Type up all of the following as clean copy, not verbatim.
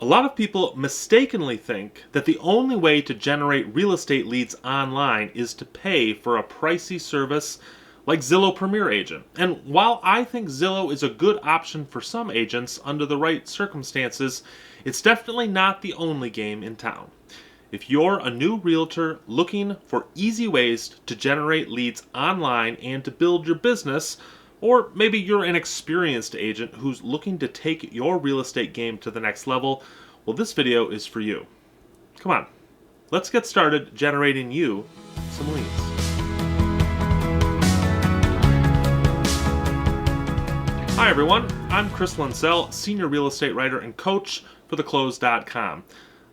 A lot of people mistakenly think that the only way to generate real estate leads online is to pay for a pricey service like Zillow Premier Agent. And while I think Zillow is a good option for some agents under the right circumstances, it's definitely not the only game in town. If you're a new realtor looking for easy ways to generate leads online and to build your business, or maybe you're an experienced agent who's looking to take your real estate game to the next level, well, this video is for you. Come on, let's get started generating you some leads. Hi everyone, I'm Chris Linsell, Senior Real Estate Writer and Coach for theclose.com.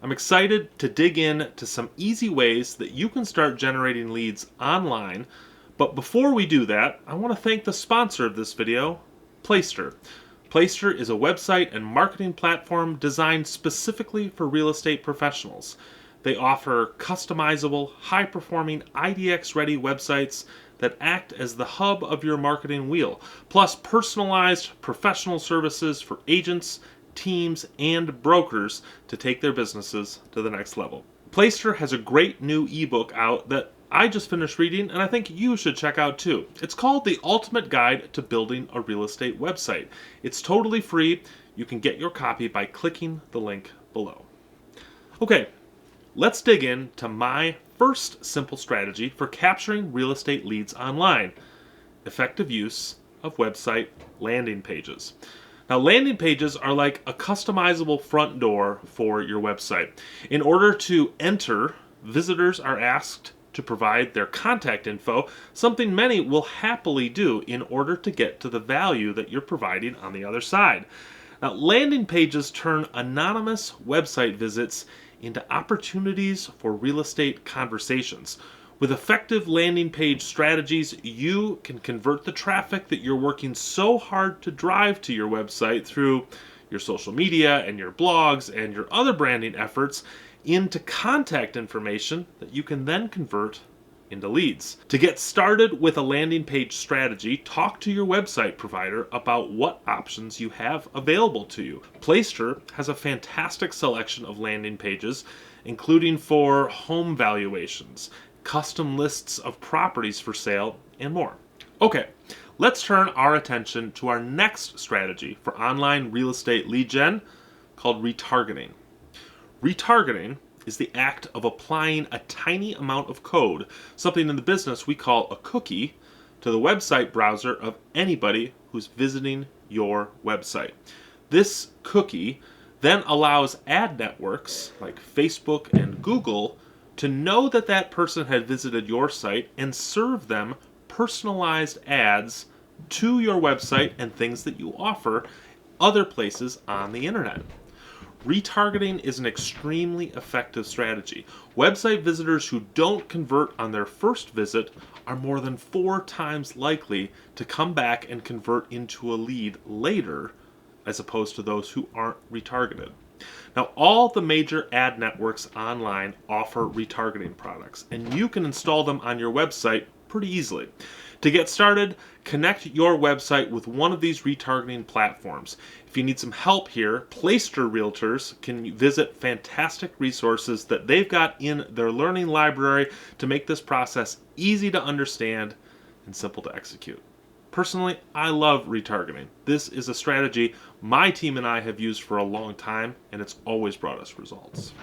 I'm excited to dig in to some easy ways that you can start generating leads online. But before we do that, I want to thank the sponsor of this video, Placester. Placester is a website and marketing platform designed specifically for real estate professionals. They offer customizable, high-performing, IDX-ready websites that act as the hub of your marketing wheel, plus personalized professional services for agents, teams, and brokers to take their businesses to the next level. Placester has a great new ebook out that I just finished reading and I think you should check out too. It's called The Ultimate Guide to Building a Real Estate Website. It's totally free. You can get your copy by clicking the link below. Okay, let's dig into my first simple strategy for capturing real estate leads online: effective use of website landing pages. Now, landing pages are like a customizable front door for your website. In order to enter, visitors are asked to provide their contact info, something many will happily do in order to get to the value that you're providing on the other side. Now, landing pages turn anonymous website visits into opportunities for real estate conversations. With effective landing page strategies, you can convert the traffic that you're working so hard to drive to your website through your social media and your blogs and your other branding efforts into contact information that you can then convert into leads. To get started with a landing page strategy, talk to your website provider about what options you have available to you. Placester has a fantastic selection of landing pages, including for home valuations, custom lists of properties for sale, and more. Okay, let's turn our attention to our next strategy for online real estate lead gen, called retargeting. Retargeting is the act of applying a tiny amount of code, something in the business we call a cookie, to the website browser of anybody who's visiting your website. This cookie then allows ad networks like Facebook and Google to know that that person had visited your site and serve them personalized ads to your website and things that you offer other places on the internet. Retargeting is an extremely effective strategy. Website visitors who don't convert on their first visit are more than 4 times likely to come back and convert into a lead later, as opposed to those who aren't retargeted. Now, all the major ad networks online offer retargeting products, and you can install them on your website pretty easily. To get started, connect your website with one of these retargeting platforms. If you need some help here, Placester Realtors can visit fantastic resources that they've got in their learning library to make this process easy to understand and simple to execute. Personally, I love retargeting. This is a strategy my team and I have used for a long time, and it's always brought us results.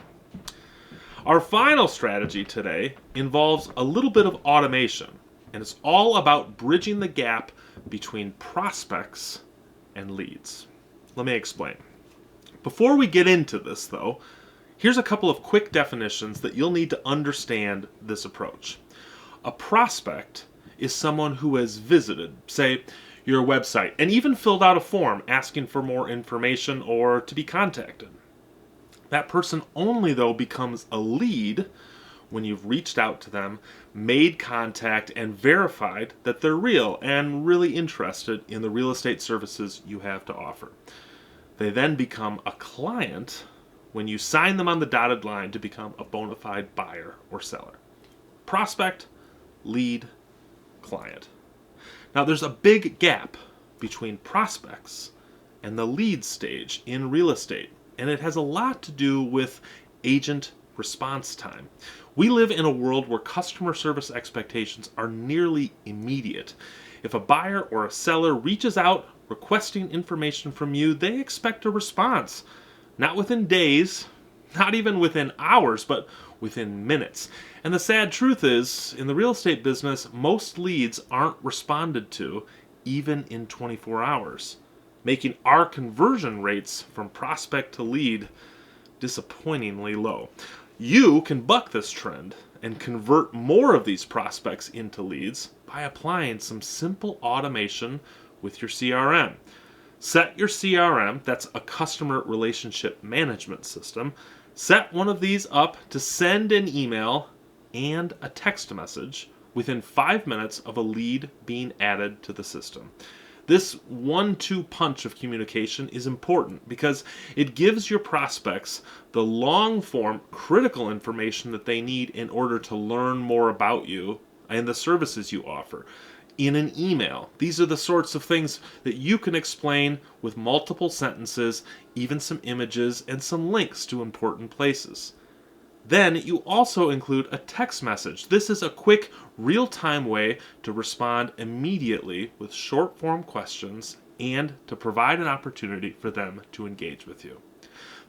Our final strategy today involves a little bit of automation, and it's all about bridging the gap between prospects and leads. Let me explain. Before we get into this, though, here's a couple of quick definitions that you'll need to understand this approach. A prospect is someone who has visited, say, your website, and even filled out a form asking for more information or to be contacted. That person only, though, becomes a lead when you've reached out to them, made contact, and verified that they're real and really interested in the real estate services you have to offer. They then become a client when you sign them on the dotted line to become a bona fide buyer or seller. Prospect, lead, client. Now, there's a big gap between prospects and the lead stage in real estate. and it has a lot to do with agent response time. We live in a world where customer service expectations are nearly immediate. If a buyer or a seller reaches out requesting information from you, they expect a response. Not within days, not even within hours, but within minutes. And the sad truth is, in the real estate business, most leads aren't responded to even in 24 hours, making our conversion rates from prospect to lead disappointingly low. You can buck this trend and convert more of these prospects into leads by applying some simple automation with your CRM. Set your CRM, that's a customer relationship management system, set one of these up to send an email and a text message within 5 minutes of a lead being added to the system. This 1-2 punch of communication is important because it gives your prospects the long-form critical information that they need in order to learn more about you and the services you offer. In an email, these are the sorts of things that you can explain with multiple sentences, even some images, and some links to important places. Then you also include a text message. This is a quick, real-time way to respond immediately with short-form questions and to provide an opportunity for them to engage with you.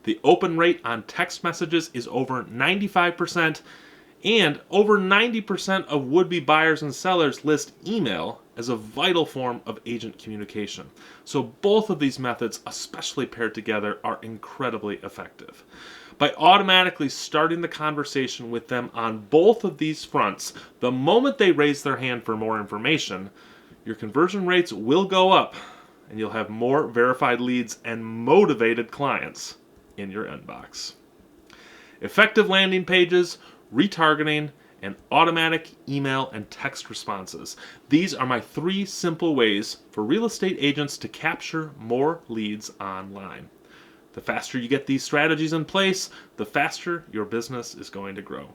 The open rate on text messages is over 95%, and over 90% of would-be buyers and sellers list email as a vital form of agent communication. So both of these methods, especially paired together, are incredibly effective. By automatically starting the conversation with them on both of these fronts, the moment they raise their hand for more information, your conversion rates will go up and you'll have more verified leads and motivated clients in your inbox. Effective landing pages, retargeting, and automatic email and text responses. These are my 3 simple ways for real estate agents to capture more leads online. The faster you get these strategies in place, the faster your business is going to grow.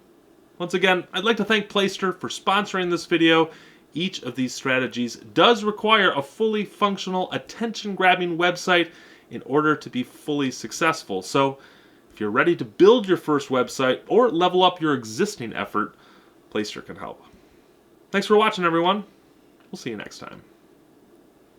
Once again, I'd like to thank Placester for sponsoring this video. Each of these strategies does require a fully functional, attention-grabbing website in order to be fully successful. So, if you're ready to build your first website or level up your existing effort, Placester can help. Thanks for watching, everyone. We'll see you next time.